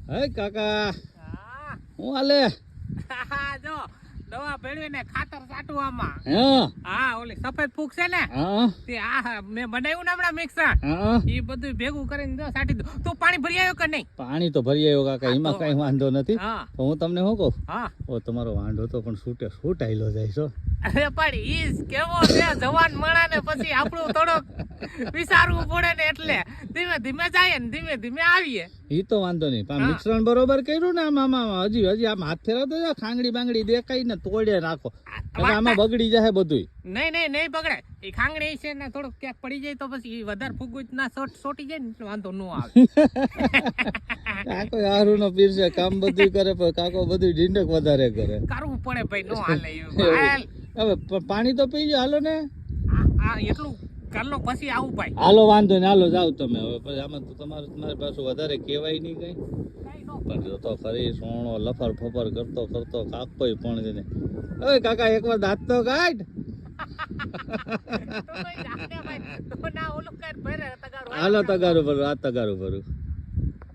હે કાકા હા હું હાલે જો દવા ભેળવીને ખાતર છાંટું આમાં હા હા ઓલી સફેદ ફૂગ છે ને હા તે આ મેં બનાવ્યું ને હમણાં મિક્સર હા એ બધું ભેગું કરીને જો છાંટી દો તું પાણી ભરી આવ્યો કે નહીં પાણી તો ભરી આવ્યો કાકા હા, એમાં તો- કઈ વાંધો નથી હા તો હું તમને શું કહું હા ઓ તમારો વાંધો તો પણ છૂટ આયલો જાય છો અરે પણ ઈ કેવો છે જવાન મણા ને પછી આપણું થોડોક વિચારવું પડે ને એટલે ધીમે ધીમે જાય ને ધીમે ધીમે આવીએ ઈ તો વાંધો નહીં પણ હા. મિશ્રણ બરોબર કર્યું ને આમાં હજી આમ હાથ ફેરવતો જાઓ, ખાંગડી બાંગડી દેખાય ને તોડે નાખો એટલે આમાં બગડી જાય બધું નહીં બગડે એ ખાંગડી છે ને થોડુંક ક્યાંક પડી જાય તો પછી ઈ વધારે ફૂગું ના સોટી જાય ને એટલે વાંધો ન આવે કાકો હારું નો પીર છે કામ બધું કરે પણ કાકો બધું ઢીંડક વધારે કરે કરવું પડે ભાઈ નો હાલે એવું. હાલ. હવે પાણી તો પીજો હાલો ને આ એટલું કરલો પછી આવું ભાઈ હાલો વાંધો ને હાલો જાવ તમે હવે પછી આમાં તો તમારી પાછું વધારે કહેવાય નહીં કઈ કઈ નો પણ જો તો ખરી સોણો લફર ફફર કરતો કાકોય પણ છે ને ઓય કાકા એકવાર દાંત તો કાઢ તો ભાઈ જાને ભાઈ તો ના ઓલું કર ભરે તગારો હાલો તગારું ભરું આ તગારું ભરું